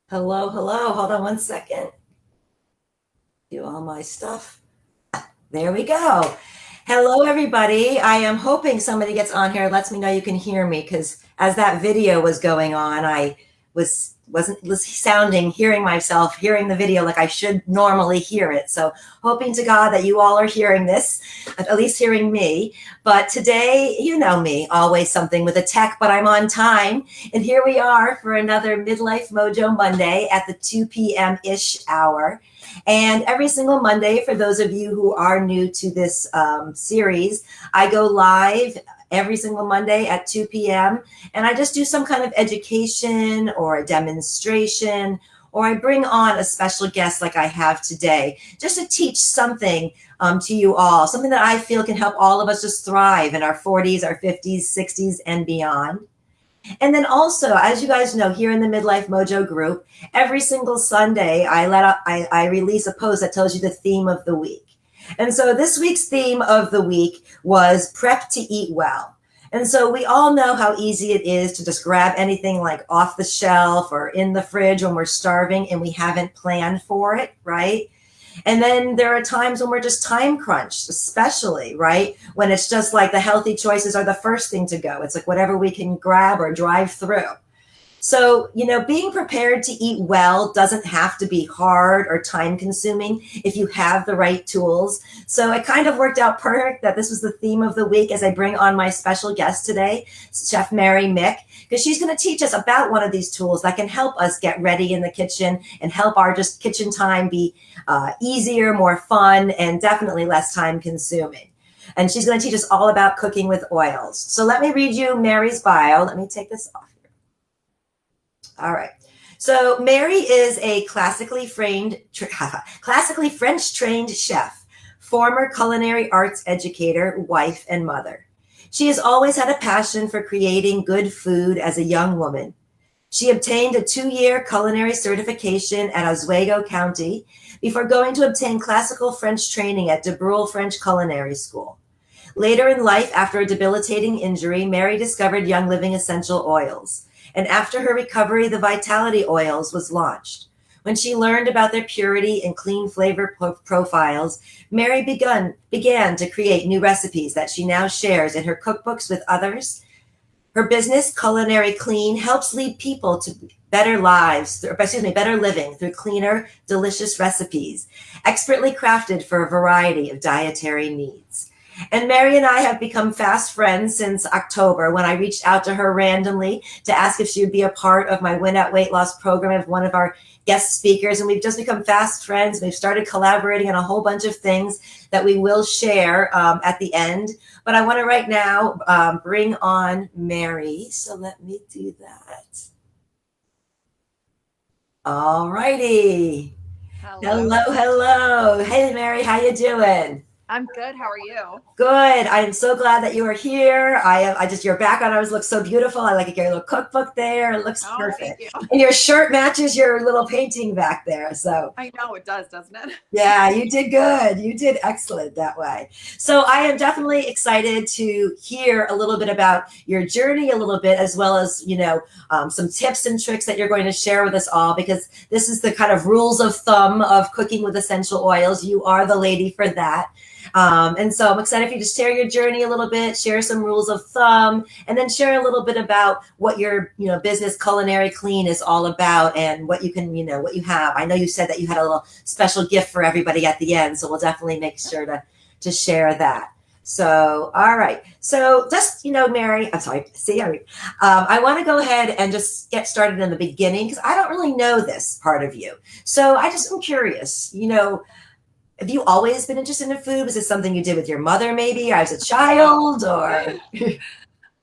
Hello, hello. Hold on one second. Do all my stuff. There we go. Hello, everybody. I am hoping somebody gets on here, lets me know you can hear me, because as that video was going on, I wasn't sounding, hearing myself, hearing the video like I should normally hear it. So hoping to God that you all are hearing this, at least hearing me. But today, you know me, always something with a tech, but I'm on time. And here we are for another Midlife Mojo Monday at the 2 p.m.-ish hour. And every single Monday, for those of you who are new to this series, I go live every single Monday at 2 p.m. And I just do some kind of education or a demonstration, or I bring on a special guest like I have today, just to teach something to you all, something that I feel can help all of us just thrive in our 40s, our 50s, 60s, and beyond. And then also, as you guys know, here in the Midlife Mojo group, every single Sunday I release a post that tells you the theme of the week. And so this week's theme of the week was prep to eat well. And so we all know how easy it is to just grab anything like off the shelf or in the fridge when we're starving and we haven't planned for it, right? And then there are times when we're just time crunched, especially, right? When it's just like the healthy choices are the first thing to go. It's like whatever we can grab or drive through. So, being prepared to eat well doesn't have to be hard or time consuming if you have the right tools. So it kind of worked out perfect that this was the theme of the week as I bring on my special guest today, Chef Mary Mick, because she's going to teach us about one of these tools that can help us get ready in the kitchen and help our just kitchen time be easier, more fun, and definitely less time consuming. And she's going to teach us all about cooking with oils. So let me read you Mary's bio. Let me take this off. All right. So Mary is a classically French trained chef, former culinary arts educator, wife, and mother. She has always had a passion for creating good food as a young woman. She obtained a 2-year culinary certification at Oswego County before going to obtain classical French training at De Bruyne French Culinary School. Later in life, after a debilitating injury, Mary discovered Young Living essential oils. And after her recovery, the Vitality Oils was launched. When she learned about their purity and clean flavor profiles, Mary began to create new recipes that she now shares in her cookbooks with others. Her business, Culinary Clean, helps lead people to better living through cleaner, delicious recipes, expertly crafted for a variety of dietary needs. And Mary and I have become fast friends since October when I reached out to her randomly to ask if she would be a part of my Win at Weight Loss program as one of our guest speakers. And we've just become fast friends. We've started collaborating on a whole bunch of things that we will share at the end. But I want to right now bring on Mary. So let me do that. All righty. Hello, hello. Hey, Mary, how you doing? I'm good. How are you? Good. I am so glad that you are here. Your background always looks so beautiful. I like your little cookbook there. It looks perfect. Thank you. And your shirt matches your little painting back there. So I know it does, doesn't it? yeah, you did good. You did excellent that way. So I am definitely excited to hear a little bit about your journey a little bit, as well as, some tips and tricks that you're going to share with us all, because this is the kind of rules of thumb of cooking with essential oils. You are the lady for that. And so I'm excited for you to share your journey a little bit, share some rules of thumb, and then share a little bit about what your, business Culinary Clean is all about and what you can, what you have. I know you said that you had a little special gift for everybody at the end, so we'll definitely make sure to share that. So, all right. So just, Mary, I'm sorry. I want to go ahead and just get started in the beginning because I don't really know this part of you. So I just am curious, have you always been interested in food? Was this something you did with your mother maybe, or as a child, or?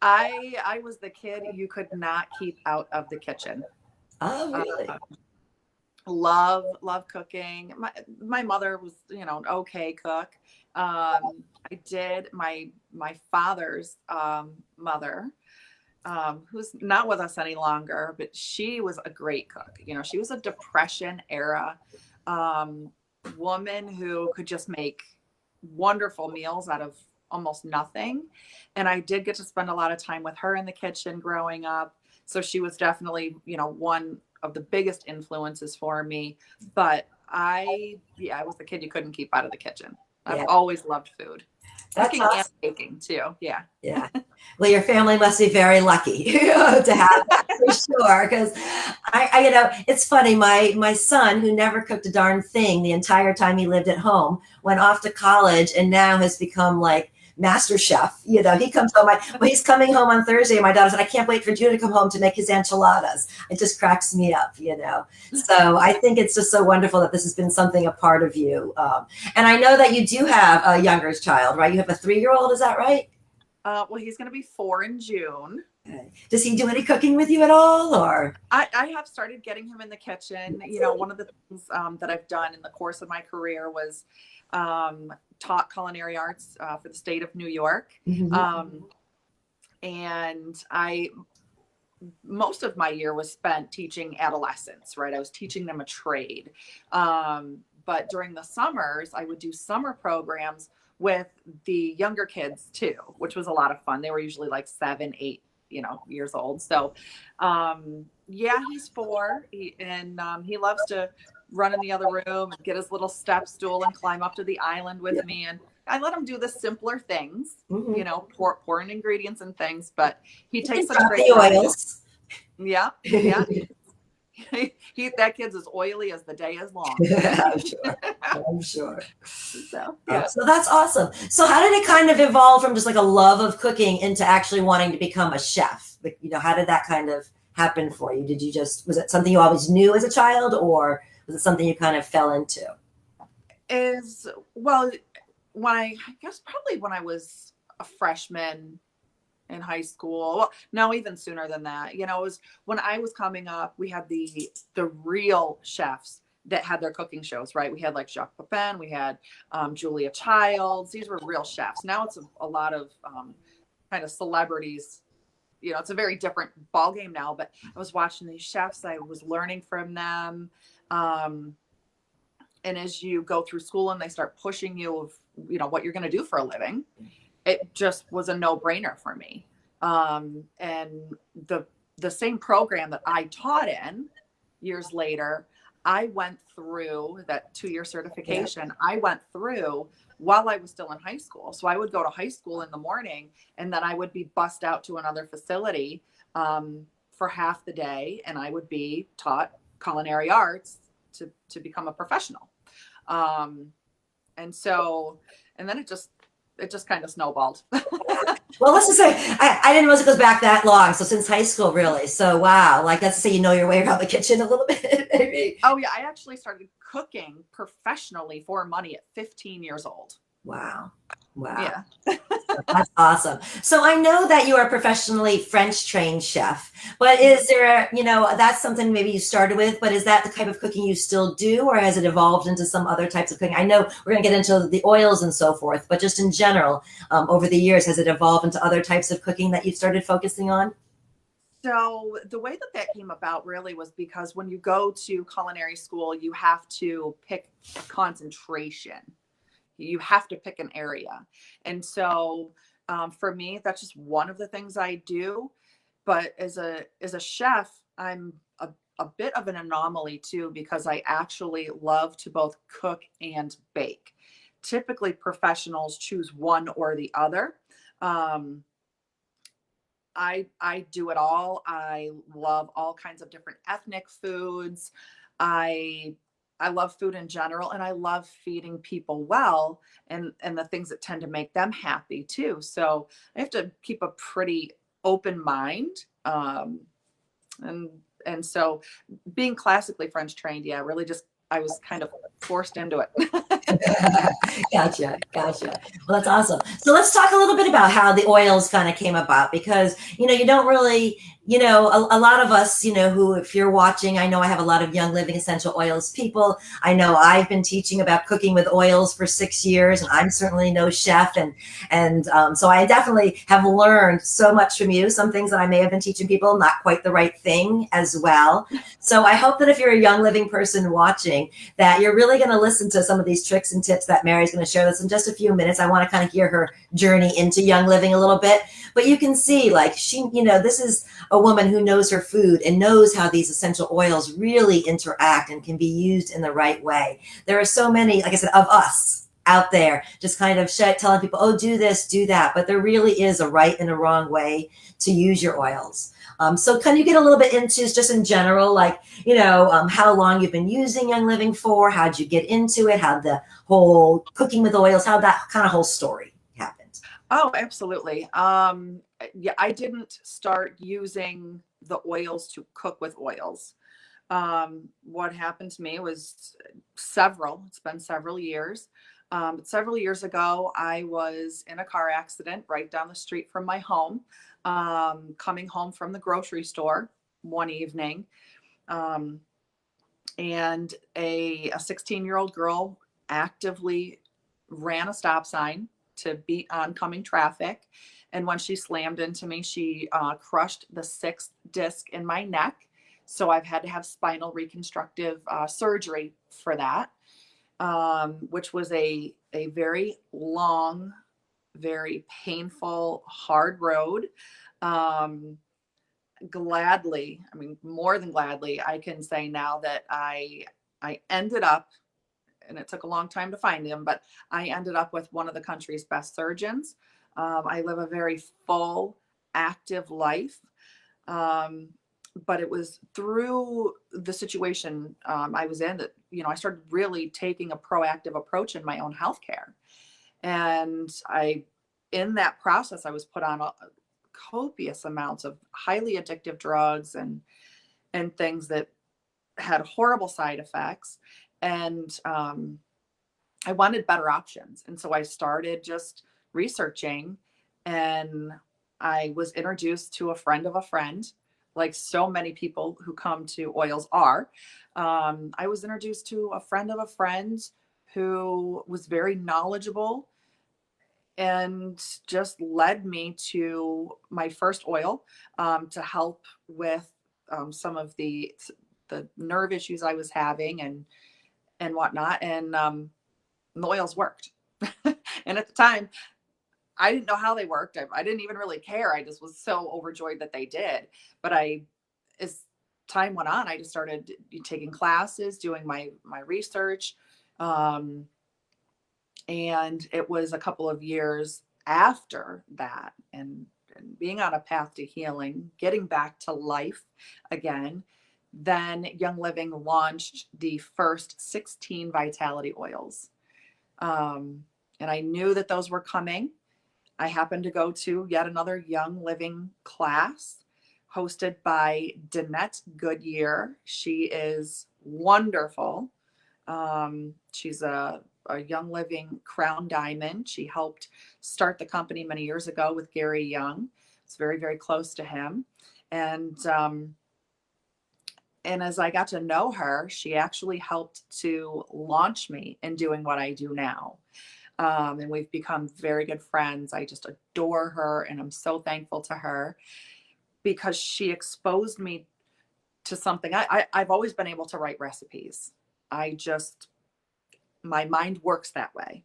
I was the kid you could not keep out of the kitchen. Oh, really? Love cooking. My mother was, an okay cook. I did my father's mother, who's not with us any longer, but she was a great cook. She was a Depression era woman who could just make wonderful meals out of almost nothing. And I did get to spend a lot of time with her in the kitchen growing up. So she was definitely, one the biggest influences for me. But I was the kid you couldn't keep out of the kitchen. I've always loved food. That's Cooking awesome. and baking too. Yeah. Yeah. Well, your family must be very lucky to have that for sure. Because it's funny. My son, who never cooked a darn thing the entire time he lived at home, went off to college and now has become like master chef. He comes home. He's coming home on Thursday. And my daughter said, "I can't wait for June to come home to make his enchiladas." It just cracks me up. So I think it's just so wonderful that this has been something a part of you. And I know that you do have a younger child, right? You have a 3-year-old. Is that right? Well, he's going to be 4 in June. Okay. Does he do any cooking with you at all, or? I have started getting him in the kitchen. One of the things that I've done in the course of my career was taught culinary arts for the state of New York. Mm-hmm. And most of my year was spent teaching adolescents, right? I was teaching them a trade. But during the summers, I would do summer programs with the younger kids too, which was a lot of fun. They were usually like 7, 8, years old. So, he's 4 he loves to run in the other room and get his little step stool and climb up to the island with me. And I let him do the simpler things, pour in ingredients and things, but he takes such great oils. Yeah. That kid's as oily as the day is long. I'm sure. So that's awesome. So how did it kind of evolve from just like a love of cooking into actually wanting to become a chef? How did that kind of happen for you? Was it something you always knew as a child, or was it something you kind of fell into? Probably when I was a freshman in high school. Well, no, even sooner than that. It was when I was coming up, we had the real chefs that had their cooking shows, right? We had like Jacques Pepin, we had Julia Childs. These were real chefs. Now it's a lot of kind of celebrities. It's a very different ballgame now, but I was watching these chefs. I was learning from them. And as you go through school and they start pushing you of, what you're going to do for a living, it just was a no-brainer for me. And the same program that I taught in years later, I went through that 2-year certification. I went through while I was still in high school. So I would go to high school in the morning, and then I would be bussed out to another facility for half the day, and I would be taught culinary arts to become a professional. And then it just kind of snowballed. Well, let's just say I didn't realize it goes back that long. So since high school, really. So wow, like let's say your way around the kitchen a little bit, maybe. Oh yeah, I actually started cooking professionally for money at 15 years old. Wow. Yeah. That's awesome. So I know that you are a professionally French trained chef, but is there, that's something maybe you started with, but is that the type of cooking you still do, or has it evolved into some other types of cooking? I know we're going to get into the oils and so forth, but just in general, over the years, has it evolved into other types of cooking that you've started focusing on? So the way that came about really was because when you go to culinary school, you have to pick a concentration. You have to pick an area. And so for me, that's just one of the things I do. But as a chef, I'm a bit of an anomaly too, because I actually love to both cook and bake. Typically professionals choose one or the other. I do it all. I love all kinds of different ethnic foods. I love food in general, and I love feeding people well and the things that tend to make them happy too. So I have to keep a pretty open mind. And so being classically French trained, really just, I was kind of forced into it. Gotcha. Well, that's awesome. So let's talk a little bit about how the oils kind of came about, because, you don't really, a lot of us, who, if you're watching, I know I have a lot of young living essential oils people. I know I've been teaching about cooking with oils for 6 years, and I'm certainly no chef. And so I definitely have learned so much from you. Some things that I may have been teaching people, not quite the right thing as well. So I hope that if you're a young living person watching, that you're really going to listen to some of these tricks and tips that Mary's going to share with us in just a few minutes. I want to kind of hear her journey into young living a little bit, but you can see, like, she, this is a a woman who knows her food and knows how these essential oils really interact and can be used in the right way. There are so many, like I said, of us out there just kind of telling people, oh, do this, do that. But there really is a right and a wrong way to use your oils. So can you get a little bit into just in general, like, how long you've been using Young Living for, how'd you get into it, how the whole cooking with oils, how that kind of whole story happened? Oh, absolutely. Yeah, I didn't start using the oils to cook with oils. What happened to me was it's been several years. Several years ago, I was in a car accident right down the street from my home, coming home from the grocery store one evening. Um, and a 16-year-old girl actively ran a stop sign to beat oncoming traffic. And when she slammed into me, she crushed the sixth disc in my neck. So I've had to have spinal reconstructive surgery for that, which was a very long, very painful, hard road. Um, Gladly, I mean, more than gladly, I can say now that I ended up, and it took a long time to find him, but I ended up with one of the country's best surgeons. I live a very full, active life. Um, but it was through the situation I was in that, I started really taking a proactive approach in my own healthcare. And in that process, I was put on copious amounts of highly addictive drugs and things that had horrible side effects. And I wanted better options. And so I started just researching, and I was introduced to a friend of a friend, like so many people who come to oils are. I was introduced to a friend of a friend who was very knowledgeable and just led me to my first oil to help with some of the nerve issues I was having and whatnot. And the oils worked. And at the time, I didn't know how they worked. I didn't even really care. I just was so overjoyed that they did. But as time went on, I just started taking classes, doing my research. Um, and it was a couple of years after that, and being on a path to healing, getting back to life again, then Young Living launched the first 16 vitality oils. And I knew that those were coming. I happened to go to yet another Young Living class hosted by Danette Goodyear. She is wonderful. She's a Young Living Crown Diamond. She helped start the company many years ago with Gary Young. It's very, very close to him. And as I got to know her, she actually helped to launch me in doing what I do now. And we've become very good friends. I just adore her, and I'm so thankful to her because she exposed me to something. I've always been able to write recipes. My mind works that way.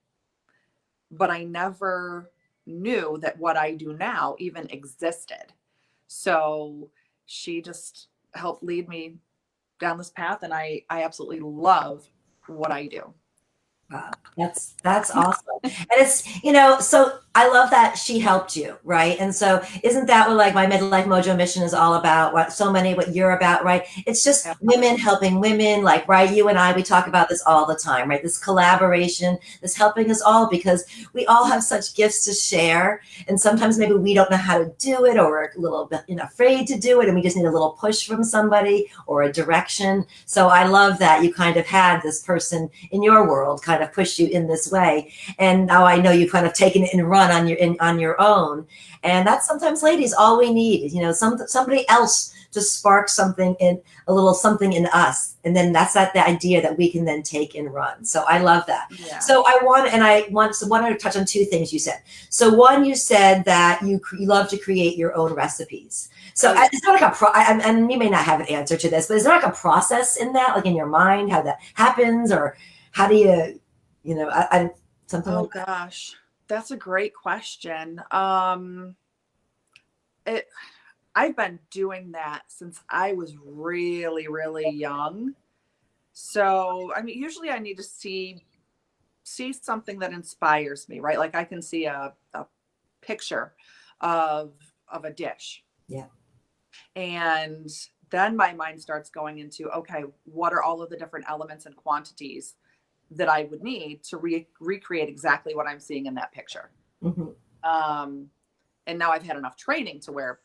But I never knew that what I do now even existed. So she just helped lead me down this path, and I absolutely love what I do. Wow, that's awesome. And it's, so I love that she helped you, right? And so isn't that what like my Midlife Mojo mission is all about? What you're about, right? It's just women helping women, like, right? You and I, we talk about this all the time, right? This collaboration, this helping us all because we all have such gifts to share. And sometimes maybe we don't know how to do it, or we're a little bit afraid to do it. And we just need a little push from somebody or a direction. So I love that you kind of had this person in your world kind of push you in this way. And now I know you've kind of taken it and run on your own. And that's sometimes, ladies, all we need is, somebody else to spark something a little something in us. And then that's the idea that we can then take and run. So I love that. Yeah. So I want to touch on two things you said. So one, you said that you love to create your own recipes. So it's not like and you may not have an answer to this, but is there like a process in that, like in your mind, how that happens, or how do you, something Oh like that? gosh, that's a great question. I've been doing that since I was really, really young. So, I mean, usually I need to see something that inspires me, right? Like I can see a picture of a dish, Yeah. and then my mind starts going into, okay, what are all of the different elements and quantities that I would need to recreate exactly what I'm seeing in that picture. Hmm. Um, and now I've had enough training to where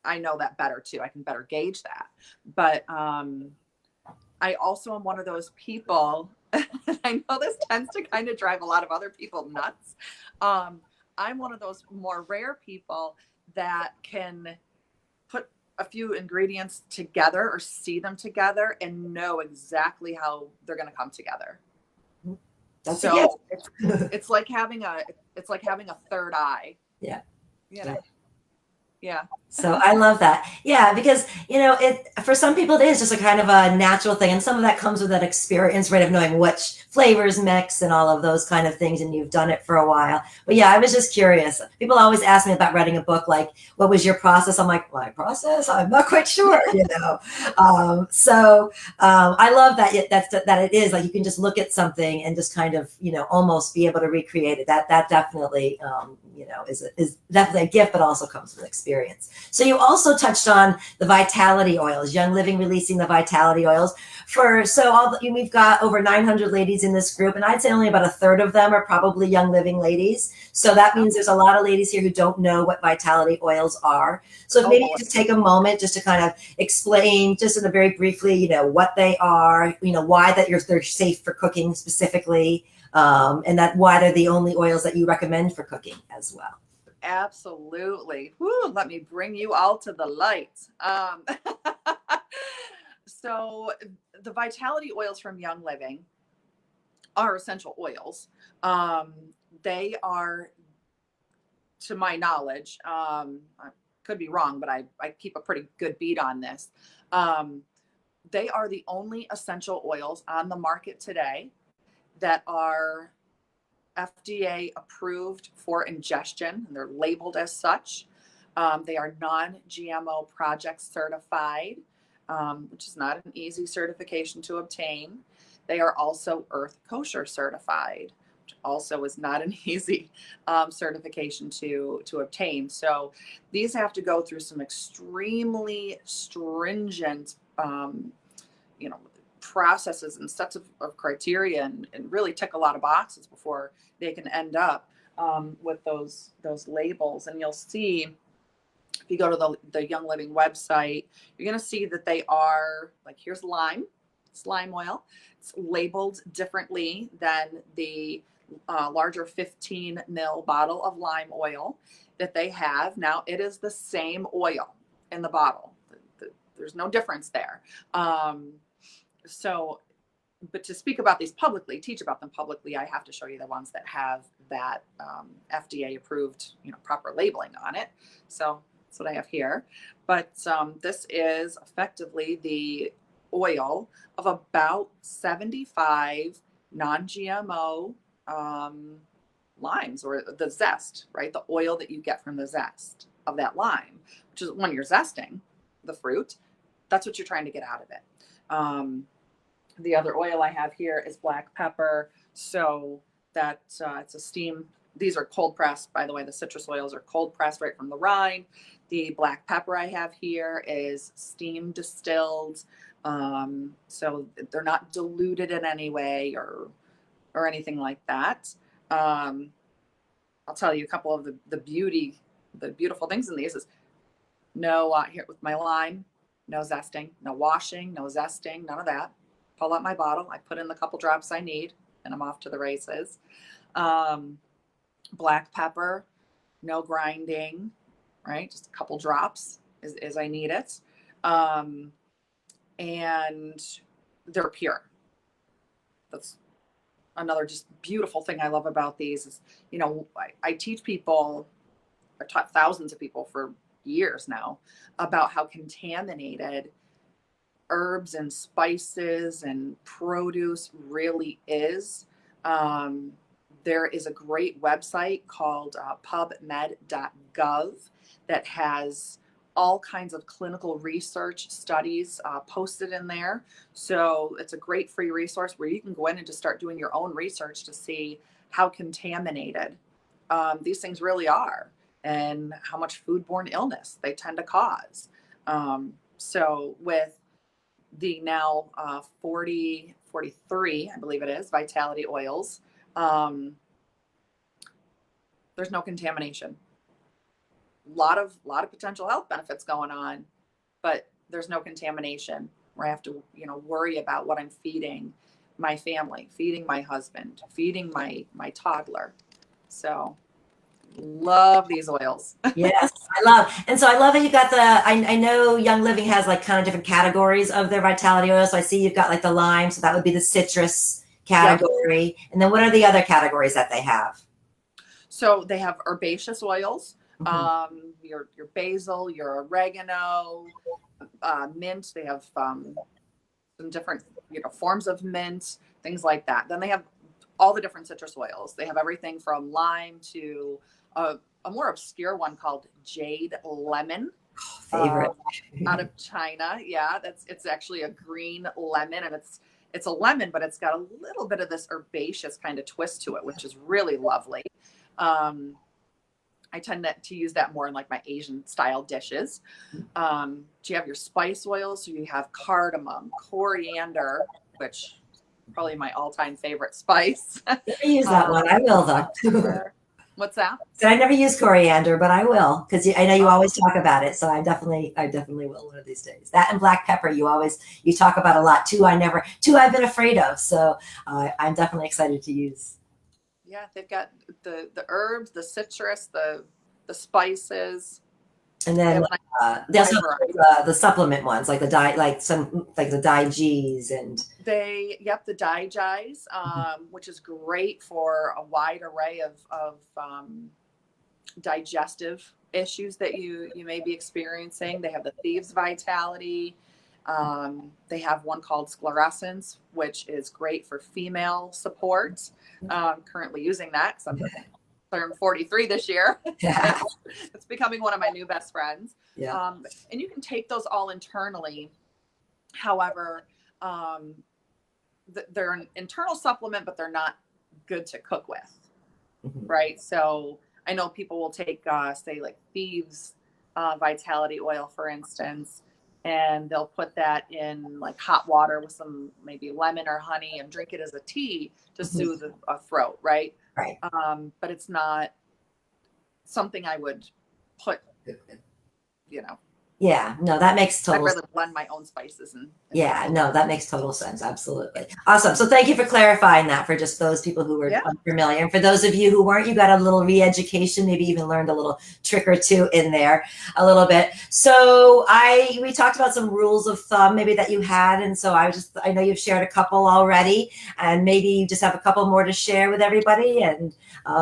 I know that better too. I can better gauge that. But I also am one of those people, I know this tends to kind of drive a lot of other people nuts. Um, I'm one of those more rare people that can put a few ingredients together or see them together and know exactly how they're going to come together. That's a gift. So it's like having a third eye, Yeah. you Yeah. know. Yeah. So I love that. Yeah, because it for some people it is just a kind of a natural thing, and some of that comes with that experience, right, of knowing which flavors mix and all of those kind of things, and you've done it for a while. But yeah, I was just curious. People always ask me about writing a book, like, what was your process? I'm like, my process? I'm not quite sure. I love that that it is like you can just look at something and just kind of almost be able to recreate it. That definitely is definitely a gift, but also comes with experience. So you also touched on the vitality oils, Young Living releasing the vitality oils we've got over 900 ladies in this group, and I'd say only about a third of them are probably Young Living ladies. So that means there's a lot of ladies here who don't know what vitality oils are. So if Oh maybe you boy. just take a moment just to kind of explain, just in a very briefly, what they are, why they're safe for cooking specifically, and that why they're the only oils that you recommend for cooking as well. Absolutely. Whew, let me bring you all to the light. So the vitality oils from Young Living are essential oils. Um, they are, to my knowledge, I could be wrong, but I keep a pretty good beat on this. Um, they are the only essential oils on the market today that are FDA approved for ingestion, and they're labeled as such. They are non GMO project certified, which is not an easy certification to obtain. They are also Earth Kosher certified, which also is not an easy certification to obtain. So these have to go through some extremely stringent, you know, processes and sets of criteria, and really tick a lot of boxes before they can end up with those labels. And you'll see if you go to the Young Living website, you're going to see that they are like, here's lime oil. It's labeled differently than the larger 15 ml bottle of lime oil that they have. Now it is the same oil in the bottle. There's no difference there. So, but to speak about these publicly, teach about them publicly, I have to show you the ones that have that FDA approved, proper labeling on it. So that's what I have here. But this is effectively the oil of about 75 non-GMO limes, or the zest, right? The oil that you get from the zest of that lime, which is when you're zesting the fruit, that's what you're trying to get out of it. The other oil I have here is black pepper. So that it's a steam. These are cold pressed, by the way. The citrus oils are cold pressed right from the rind. The black pepper I have here is steam distilled. So they're not diluted in any way or anything like that. I'll tell you a couple of the beautiful things in these is no, here with my lime, no zesting, no washing, no zesting, none of that. Pull out my bottle, I put in the couple drops I need, and I'm off to the races. Um, Black pepper, no grinding, right? Just a couple drops as I need it. Um, and they're pure. That's another just beautiful thing I love about these is, I teach people, I've taught thousands of people for years now about how contaminated herbs and spices and produce really is. Um, there is a great website called pubmed.gov that has all kinds of clinical research studies posted in there. So it's a great free resource where you can go in and just start doing your own research to see how contaminated these things really are and how much foodborne illness they tend to cause. So with the now 43, I believe it is, Vitality oils, there's no contamination. Lot of potential health benefits going on, but there's no contamination where I have to, worry about what I'm feeding my family, feeding my husband, feeding my toddler. So love these oils. Yes, and so I love that you got I know Young Living has like kind of different categories of their vitality oil. So I see you've got like the lime, so that would be the citrus category. Yep. And then what are the other categories that they have? So they have herbaceous oils, your basil, your oregano, mint. They have some different forms of mint, things like that. Then they have all the different citrus oils. They have everything from lime to a more obscure one called jade lemon. Favorite. Out of China. Yeah, it's actually a green lemon, and it's a lemon, but it's got a little bit of this herbaceous kind of twist to it, which is really lovely. I tend to use that more in like my Asian style dishes. Do you have your spice oils? So you have cardamom, coriander, which is probably my all-time favorite spice. I use that one. I will though. What's that? So I never use coriander, but I will, because I know you always talk about it. So I definitely will one of these days. That and black pepper, you talk about a lot. Two I've been afraid of. So I'm definitely excited to use. Yeah, they've got the herbs, the citrus, the spices, and then they also have the supplement ones, like the Digees and the Digees, which is great for a wide array of digestive issues that you may be experiencing. They have the Thieves Vitality. They have one called Sclerescence, which is great for female support. Currently using that because I'm turned 43 this year. Yeah. It's becoming one of my new best friends. Yeah. And you can take those all internally. However, they're an internal supplement, but they're not good to cook with. Right. So I know people will take, say like Thieves Vitality oil, for instance, and they'll put that in like hot water with some maybe lemon or honey and drink it as a tea to soothe a throat. Right. Right. But it's not something I would put, Yeah, no, that makes total sense. I'd rather blend my own spices. Yeah, no, that makes total sense. Absolutely. Awesome. So thank you for clarifying that for just those people who were unfamiliar. And for those of you who weren't, you got a little re-education, maybe even learned a little trick or two in there a little bit. So we talked about some rules of thumb maybe that you had. And so I know you've shared a couple already, and maybe you just have a couple more to share with everybody. And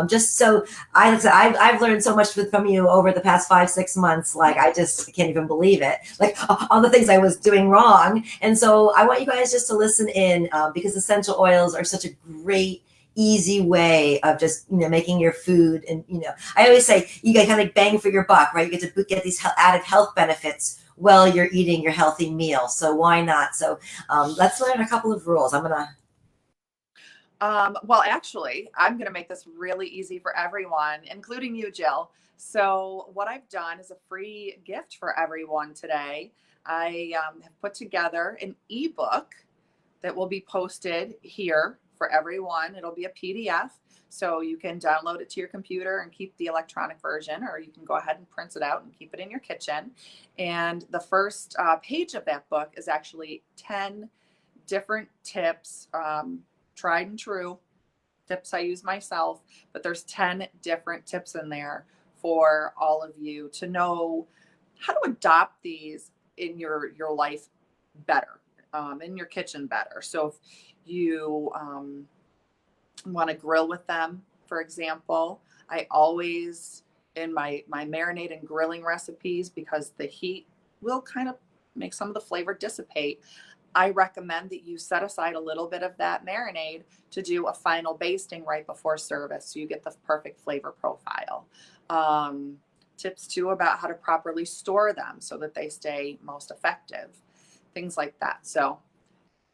just so I've learned so much from you over the past 5-6 months. Like, I just can't even believe it. Like all the things I was doing wrong. And so I want you guys just to listen in because essential oils are such a great, easy way of just, making your food. And, I always say you get kind of bang for your buck, right? You get to get these added health benefits while you're eating your healthy meal. So why not? So let's learn a couple of rules. Well, actually, I'm going to make this really easy for everyone, including you, Jill. So what I've done is a free gift for everyone today. I have put together an ebook that will be posted here for everyone. It'll be a PDF, so you can download it to your computer and keep the electronic version, or you can go ahead and print it out and keep it in your kitchen. And the first page of that book is actually 10 different tips, tried and true tips I use myself, but there's 10 different tips in there for all of you to know how to adopt these in your life better, in your kitchen better. So if you want to grill with them, for example, I always, in my marinade and grilling recipes, because the heat will kind of make some of the flavor dissipate, I recommend that you set aside a little bit of that marinade to do a final basting right before service, so you get the perfect flavor profile. tips too about how to properly store them so that they stay most effective, things like that. So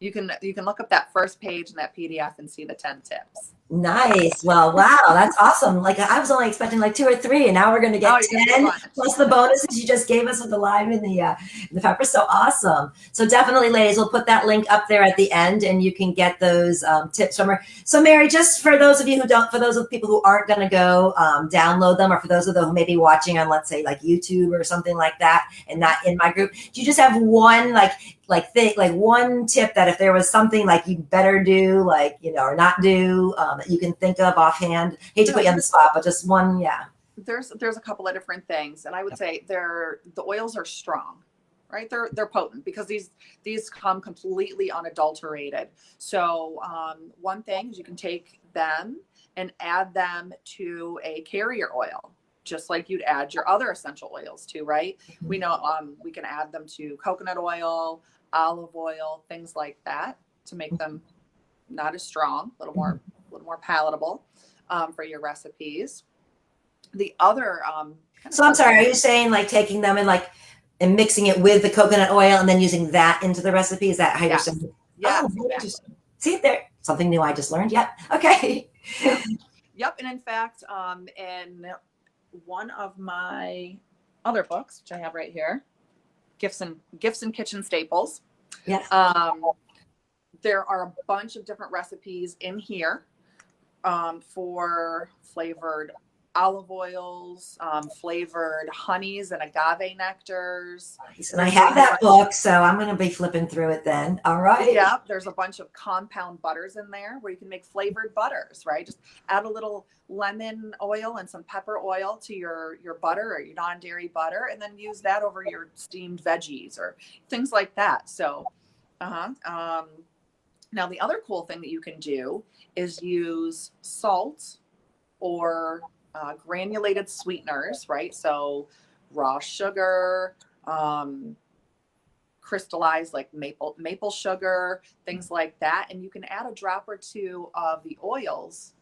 you can look up that first page in that PDF and see the 10 tips. Nice. Well, wow, that's awesome. Like I was only expecting like 2 or 3, and now we're going to get 10 plus the bonuses you just gave us with the lime and the pepper. So awesome. So definitely, ladies, we'll put that link up there at the end, and you can get those tips from her. So, Mary, just for those of you who don't, for those of people who aren't going to go download them, or for those of them who may be watching on, let's say, like YouTube or something like that, and not in my group, do you just have one like one tip that if there was something like you better do, like, you know, or not do, that you can think of offhand? Hate to put you on the spot, but just one. Yeah. There's a couple of different things, and I would say the oils are strong, right? They're potent because these come completely unadulterated. So one thing is you can take them and add them to a carrier oil, just like you'd add your other essential oils to, right? Mm-hmm. We know we can add them to coconut oil, olive oil, things like that, to make them not as strong, a little more palatable for your recipes. The other so I'm sorry, are you saying like taking them and mixing it with the coconut oil and then using that into the recipe? Is that how you're saying? Yeah. Oh, exactly. See, there, something new I just learned. Yep. Okay. Yep. And in fact, in one of my other books, which I have right here, Gifts and Kitchen Staples. Yes. There are a bunch of different recipes in here for flavored olive oils, flavored honeys and agave nectars. Nice. And I have that book, so I'm going to be flipping through it then. All right. Yeah, there's a bunch of compound butters in there where you can make flavored butters, right? Just add a little lemon oil and some pepper oil to your butter or your non-dairy butter, and then use that over your steamed veggies or things like that. So, now the other cool thing that you can do is use salt or granulated sweeteners, right? So raw sugar, crystallized like maple sugar, things like that. And you can add a drop or two of the oils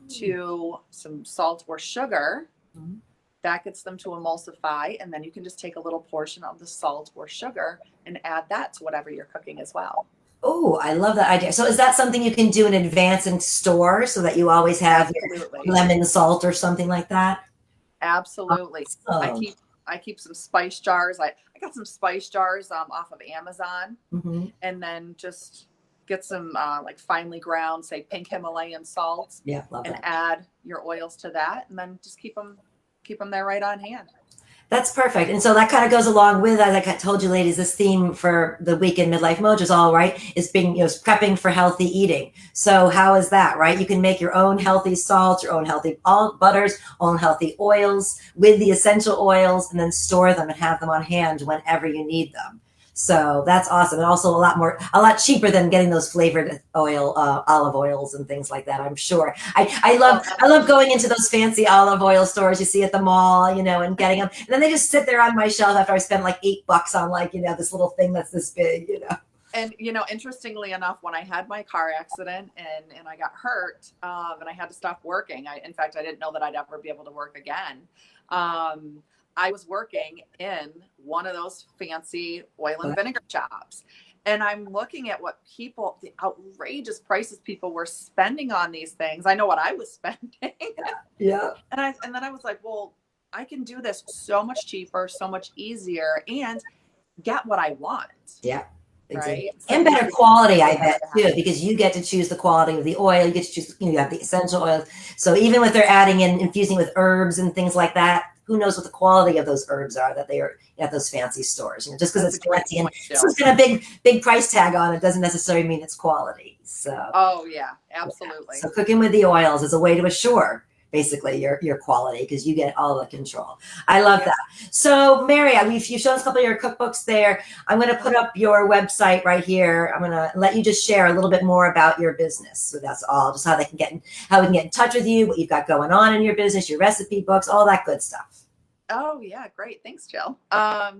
to some salt or sugar. That gets them to emulsify. And then you can just take a little portion of the salt or sugar and add that to whatever you're cooking as well. Oh, I love that idea. So is that something you can do in advance and store so that you always have your lemon salt or something like that? Absolutely. Awesome. I keep some spice jars. I got some spice jars off of Amazon, and then just get some like finely ground, say pink Himalayan salt, and add your oils to that, and then just keep them there right on hand. That's perfect. And so that kind of goes along with, as I told you, ladies, this theme for the week in Midlife Mojo is all right, is being, prepping for healthy eating. So how is that, right? You can make your own healthy salts, your own healthy butters, own healthy oils with the essential oils, and then store them and have them on hand whenever you need them. So that's awesome. And also a lot cheaper than getting those flavored olive oils and things like that, I'm sure. I love going into those fancy olive oil stores you see at the mall, and getting them. And then they just sit there on my shelf after I spend like $8 on this little thing that's this big, And, interestingly enough, when I had my car accident and I got hurt and I had to stop working, in fact, I didn't know that I'd ever be able to work again. I was working in one of those fancy oil and vinegar shops. And I'm looking at the outrageous prices people were spending on these things. I know what I was spending. Yeah. And then I was like, well, I can do this so much cheaper, so much easier, and get what I want. Yeah. Exactly. Right. So and better quality, I bet, too, because you get to choose the quality of the oil. You get to choose, you have the essential oils. So even if they're adding in, infusing with herbs and things like that, who knows what the quality of those herbs are that they are at those fancy stores? Just because it's fancy and it's got a big price tag on it doesn't necessarily mean it's quality. So. Oh yeah, absolutely. Yeah. So cooking with the oils is a way to assure basically your quality, because you get all the control. I love that. So Mary, you've shown us a couple of your cookbooks there. I'm going to put up your website right here. I'm going to let you just share a little bit more about your business. So that's all, just how we can get in touch with you, what you've got going on in your business, your recipe books, all that good stuff. Oh yeah, great. Thanks, Jill.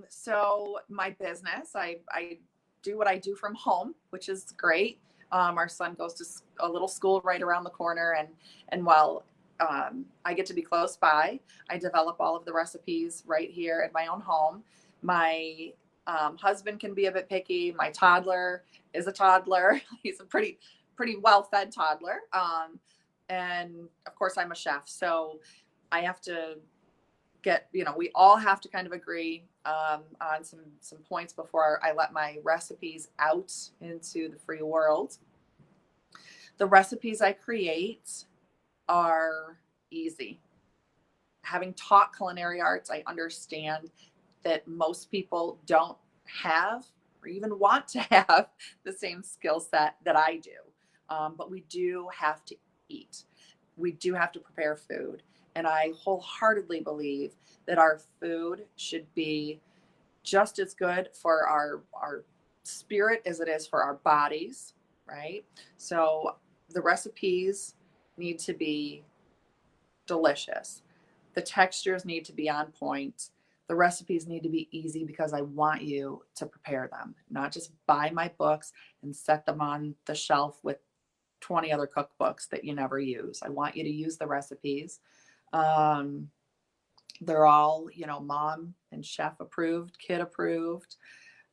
So my business, I do what I do from home, which is great. Our son goes to a little school right around the corner, and while I get to be close by. I develop all of the recipes right here at my own home. My husband can be a bit picky. My toddler is a toddler. He's a pretty well fed toddler. And of course, I'm a chef, so I have to get, we all have to kind of agree on some points before I let my recipes out into the free world. The recipes I create are easy. Having taught culinary arts, I understand that most people don't have or even want to have the same skill set that I do. But we do have to eat. We do have to prepare food. And I wholeheartedly believe that our food should be just as good for our spirit as it is for our bodies, right? So the recipes need to be delicious. The textures need to be on point. The recipes need to be easy because I want you to prepare them, not just buy my books and set them on the shelf with 20 other cookbooks that you never use. I want you to use the recipes. They're all, mom and chef approved, kid approved,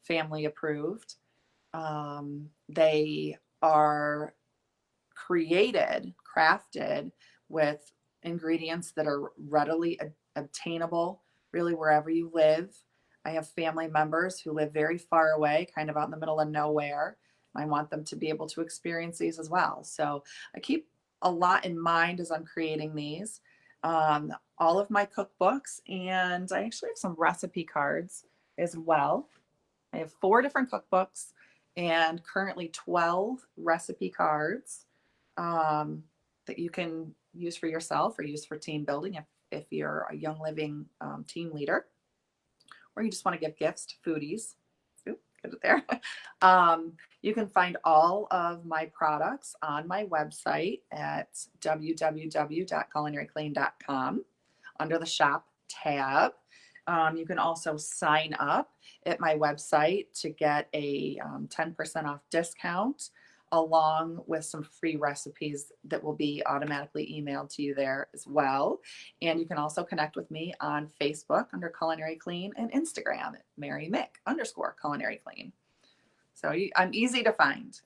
family approved. They are crafted with ingredients that are readily obtainable, really wherever you live. I have family members who live very far away, kind of out in the middle of nowhere. I want them to be able to experience these as well. So I keep a lot in mind as I'm creating these. All of my cookbooks, and I actually have some recipe cards as well. I have 4 different cookbooks and currently 12 recipe cards that you can use for yourself or use for team building if you're a young living team leader, or you just want to give gifts to foodies. Ooh, get it there. You can find all of my products on my website at www.culinaryclean.com under the shop tab. You can also sign up at my website to get a 10% off discount, along with some free recipes that will be automatically emailed to you there as well. And you can also connect with me on Facebook under Culinary Clean and Instagram at MaryMick_Culinary Clean. So I'm easy to find.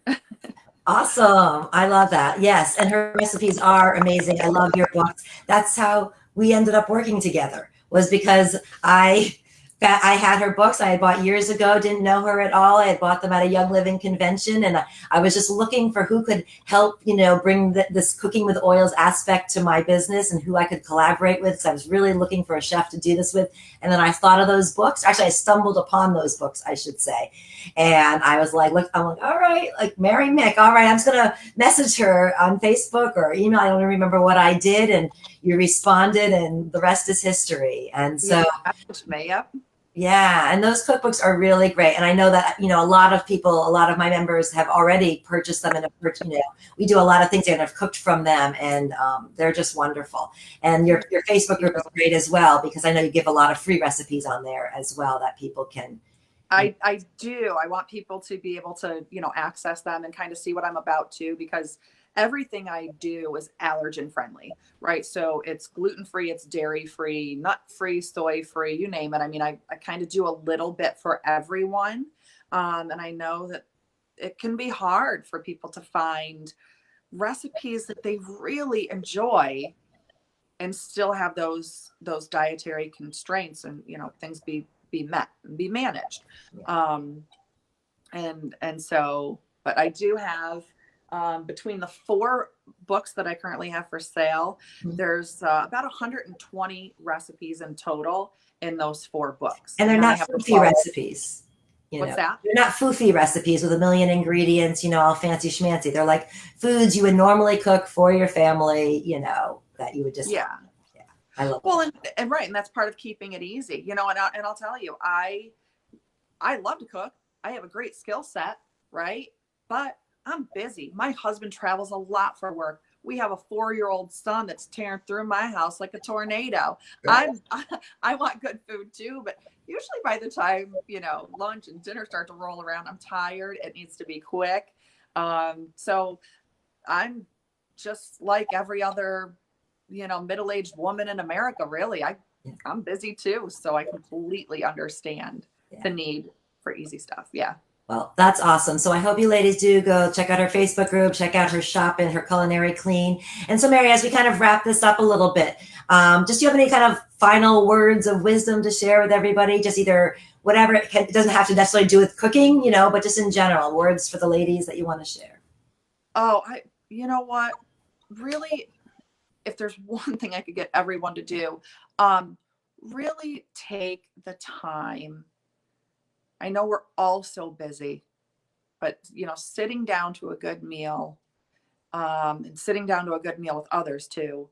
Awesome. I love that. Yes. And her recipes are amazing. I love your books. That's how we ended up working together, was because I had her books I had bought years ago, didn't know her at all. I had bought them at a Young Living convention, and I was just looking for who could help, bring this cooking with oils aspect to my business and who I could collaborate with. So I was really looking for a chef to do this with. And then I thought of those books. Actually, I stumbled upon those books, I should say. And I was like, look, I'm like, all right, like Mary Mick. All right, I'm just going to message her on Facebook or email. I don't even remember what I did. And you responded, and the rest is history. And so, Yep. Yeah, and those cookbooks are really great. And I know that, a lot of my members have already purchased them and we do a lot of things and have cooked from them, and they're just wonderful. And your Facebook group is great as well, because I know you give a lot of free recipes on there as well that people can. I do. I want people to be able to, access them and kind of see what I'm about too, because everything I do is allergen friendly, right? So it's gluten-free, it's dairy-free, nut-free, soy-free, you name it. I mean, I kind of do a little bit for everyone. And I know that it can be hard for people to find recipes that they really enjoy and still have those dietary constraints and, things be met and be managed. And so, but I do have, between the 4 books that I currently have for sale, there's about 120 recipes in total in those 4 books. And they're not foofy recipes. What's that? They're not foofy recipes with a million ingredients, all fancy schmancy. They're like foods you would normally cook for your family, that you would just. Yeah. I love well, and right. And that's part of keeping it easy, and I'll tell you, I love to cook. I have a great skill set, right? But I'm busy. My husband travels a lot for work. We have a 4-year-old son that's tearing through my house like a tornado. Right. I want good food too, but usually by the time, lunch and dinner start to roll around, I'm tired. It needs to be quick. So I'm just like every other middle-aged woman in America, really. I'm busy too, so I completely understand the need for easy stuff. Yeah. Well, that's awesome. So I hope you ladies do go check out her Facebook group, check out her shop and her culinary clean. And so, Mary, as we kind of wrap this up a little bit, just do you have any kind of final words of wisdom to share with everybody? Just either whatever, it doesn't have to necessarily do with cooking, but just in general, words for the ladies that you want to share. Oh, you know what? Really, if there's one thing I could get everyone to do, really take the time. I know we're all so busy, but sitting down to a good meal, and sitting down to a good meal with others too,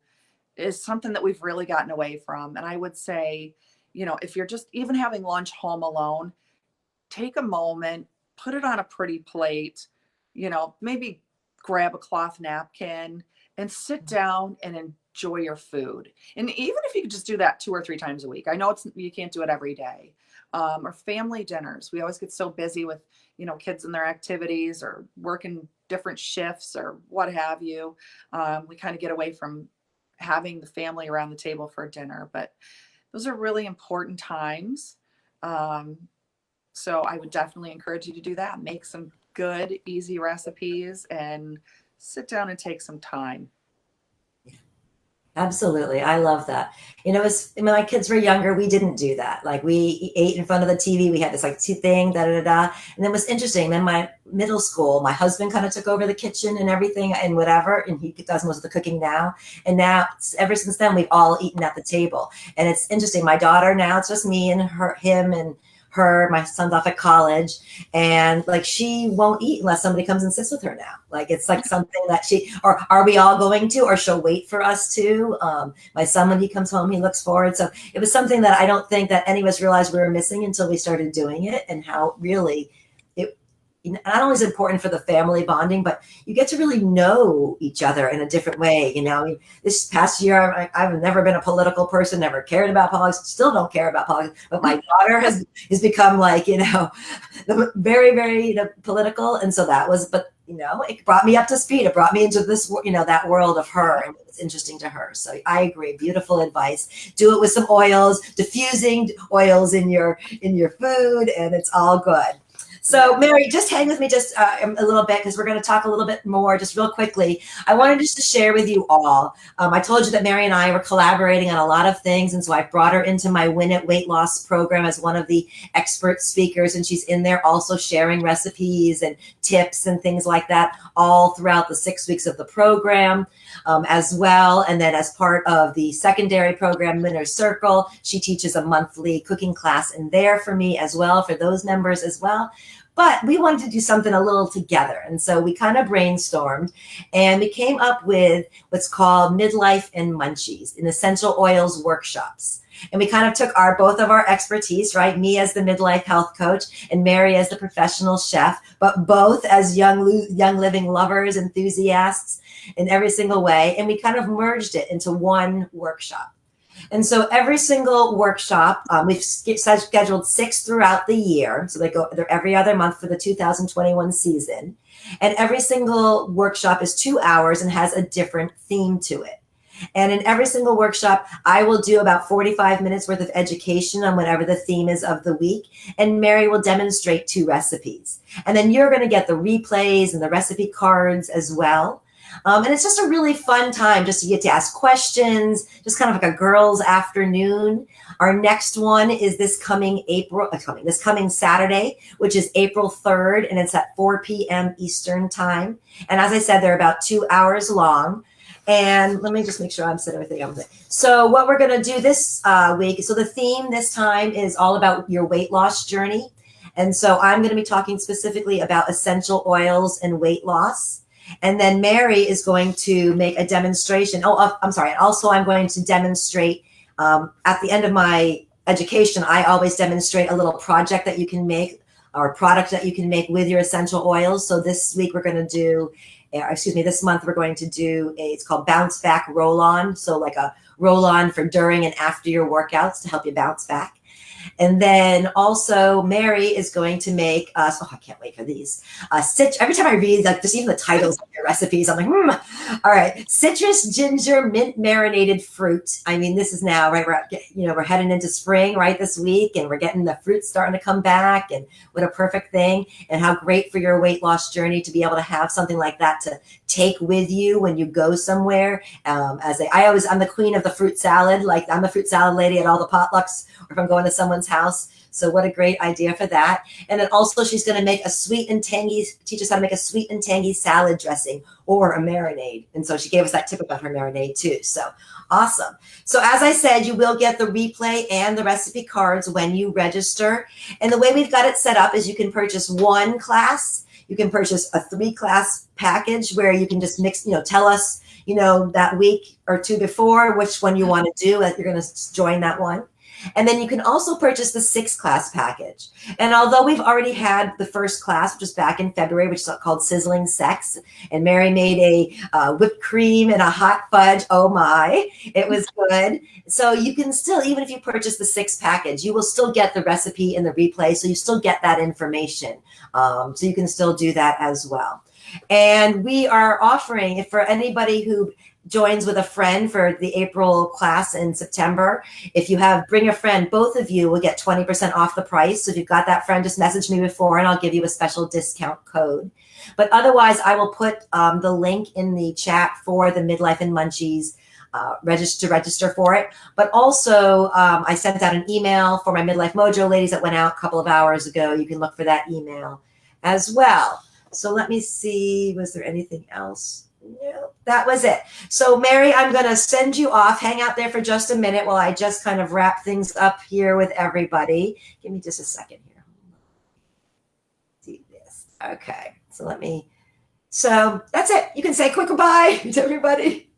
is something that we've really gotten away from. And I would say, if you're just even having lunch home alone, take a moment, put it on a pretty plate, maybe grab a cloth napkin and sit down and enjoy your food. And even if you could just do that 2 or 3 times a week, I know you can't do it every day. Or family dinners. We always get so busy with, kids and their activities or working different shifts or what have you. We kind of get away from having the family around the table for dinner, but those are really important times. So I would definitely encourage you to do that. Make some good, easy recipes and sit down and take some time. Absolutely. I love that. When my kids were younger, we didn't do that. Like we ate in front of the TV. We had this like two thing, da, da, da, da. And then it was interesting. Then my middle school, my husband kind of took over the kitchen and everything and whatever. And he does most of the cooking now. And now ever since then, we've all eaten at the table. And it's interesting. My daughter now, it's just me and him and her. My son's off at college, and like she won't eat unless somebody comes and sits with her now. Like it's like something that or are we all going to, or she'll wait for us to. My son, when he comes home, he looks forward. So it was something that I don't think that any of us realized we were missing until we started doing it, and how really it not only is important for the family bonding, but you get to really know each other in a different way. This past year, I've never been a political person, never cared about politics, still don't care about politics, but my daughter has become like, very, very political. And so that was, but it brought me up to speed. It brought me into this, that world of her, and it's interesting to her. So I agree. Beautiful advice. Do it with some oils, diffusing oils in your food, and it's all good. So Mary, just hang with me just a little bit, because we're going to talk a little bit more just real quickly. I wanted just to share with you all. I told you that Mary and I were collaborating on a lot of things. And so I brought her into my Win It Weight Loss program as one of the expert speakers. And she's in there also sharing recipes and tips and things like that all throughout the 6 weeks of the program as well. And then as part of the secondary program, Winner's Circle, she teaches a monthly cooking class in there for me as well, for those members as well. But we wanted to do something a little together. And so we kind of brainstormed and we came up with what's called Midlife and Munchies, in essential oils workshops. And we kind of took both of our expertise, right? Me as the midlife health coach and Mary as the professional chef, but both as young living lovers, enthusiasts in every single way. And we kind of merged it into one workshop. And so every single workshop, we've scheduled 6 throughout the year. So they're every other month for the 2021 season. And every single workshop is 2 hours and has a different theme to it. And in every single workshop, I will do about 45 minutes worth of education on whatever the theme is of the week. And Mary will demonstrate 2 recipes. And then you're going to get the replays and the recipe cards as well. And it's just a really fun time just to get to ask questions, just kind of like a girls' afternoon. Our next one is this coming Saturday, which is April 3rd, and it's at 4 p.m. Eastern time. And as I said, they're about 2 hours long. And let me just make sure I'm said everything I'm saying. So what we're going to do this week, so the theme this time is all about your weight loss journey. And so I'm going to be talking specifically about essential oils and weight loss. And then Mary is going to make a demonstration. I'm sorry. And also I'm going to demonstrate at the end of my education, I always demonstrate a little project that you can make, or product that you can make with your essential oils. So this week we're going to do, this month we're going to do it's called Bounce Back Roll-On. So like a roll-on for during and after your workouts to help you bounce back. And then also Mary is going to make us, oh, I can't wait for these. Every time I read, like, just even the titles of your recipes, I'm like, All right. Citrus, ginger, mint marinated fruit. I mean, this is now, right? We're heading into spring, right, this week, and we're getting the fruit starting to come back. And what a perfect thing. And how great for your weight loss journey to be able to have something like that to take with you when you go somewhere. I'm the queen of the fruit salad. Like, I'm the fruit salad lady at all the potlucks, or if I'm going to someone's house. So what a great idea for that. And then also she's going to make teach us how to make a sweet and tangy salad dressing or a marinade. And so she gave us that tip about her marinade too. So awesome. So as I said, you will get the replay and the recipe cards when you register. And the way we've got it set up is you can purchase one class. You can purchase a 3-class package where you can just mix, tell us, that week or two before which one you want to do, that you're going to join that one. And then you can also purchase the 6-class package. And although we've already had the first class, which was back in February, which is called Sizzling Sex, and Mary made a whipped cream and a hot fudge. Oh my, it was good. So you can still, even if you purchase the 6 package, you will still get the recipe in the replay. So you still get that information. So you can still do that as well. And we are offering, for anybody who joins with a friend for the April class in September, if you bring a friend, both of you will get 20% off the price. So if you've got that friend, just message me before and I'll give you a special discount code. But otherwise, I will put the link in the chat for the Midlife and Munchies register for it. But also, I sent out an email for my Midlife Mojo ladies that went out a couple of hours ago. You can look for that email as well. So let me see, was there anything else? No, that was it. So Mary, I'm going to send you off. Hang out there for just a minute while I just kind of wrap things up here with everybody. Give me just a second here. See this. Okay. So that's it. You can say quick goodbye to everybody.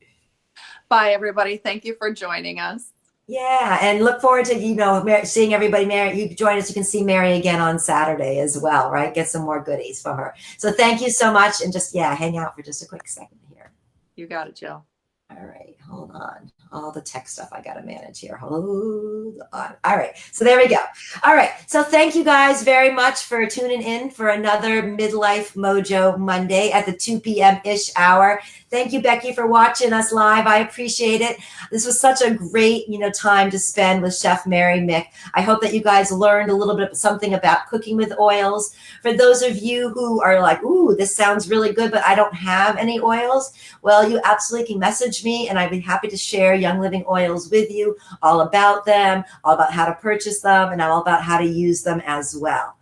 Bye, everybody. Thank you for joining us. Yeah, and look forward to, seeing everybody. Mary, you join us. You can see Mary again on Saturday as well, right? Get some more goodies from her. So thank you so much. And just, hang out for just a quick second here. You got it, Jill. All right, hold on. All the tech stuff I got to manage here. Hold on. All right, so there we go. All right, so thank you guys very much for tuning in for another Midlife Mojo Monday at the 2 p.m.-ish hour. Thank you, Becky, for watching us live. I appreciate it. This was such a great, time to spend with Chef Mary Mick. I hope that you guys learned a little bit of something about cooking with oils. For those of you who are like, ooh, this sounds really good, but I don't have any oils, well, you absolutely can message me, and I'd be happy to share Young Living oils with you, all about them, all about how to purchase them, and all about how to use them as well.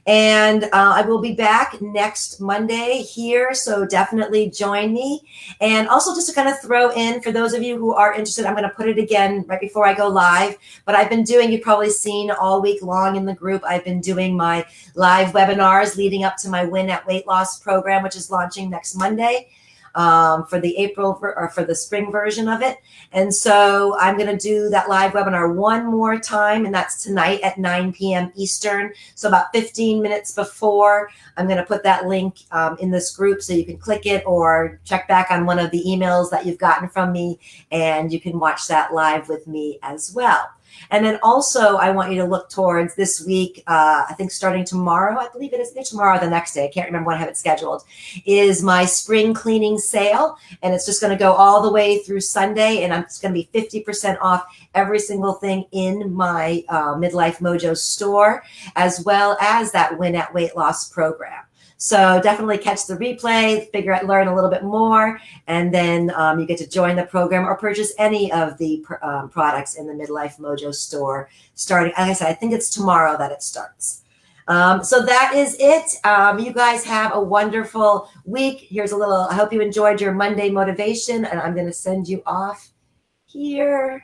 And I will be back next Monday here, so definitely join me. And also, just to kind of throw in, for those of you who are interested, I'm going to put it again right before I go live. But I've been doing, you've probably seen all week long in the group, I've been doing my live webinars leading up to my Win at Weight Loss program, which is launching next Monday. For the spring version of it. And so I'm going to do that live webinar one more time, and that's tonight at 9 p.m. Eastern. So about 15 minutes before, I'm going to put that link in this group so you can click it or check back on one of the emails that you've gotten from me, and you can watch that live with me as well. And then also, I want you to look towards this week, I think starting tomorrow, I believe it is tomorrow or the next day, I can't remember when I have it scheduled, is my spring cleaning sale. And it's just going to go all the way through Sunday. And it's going to be 50% off every single thing in my Midlife Mojo store, as well as that Win at Weight Loss program. So definitely catch the replay, learn a little bit more, and then you get to join the program or purchase any of the products in the Midlife Mojo store starting, like I said, I think it's tomorrow that it starts. So that is it. You guys have a wonderful week. Here's I hope you enjoyed your Monday motivation, and I'm going to send you off here.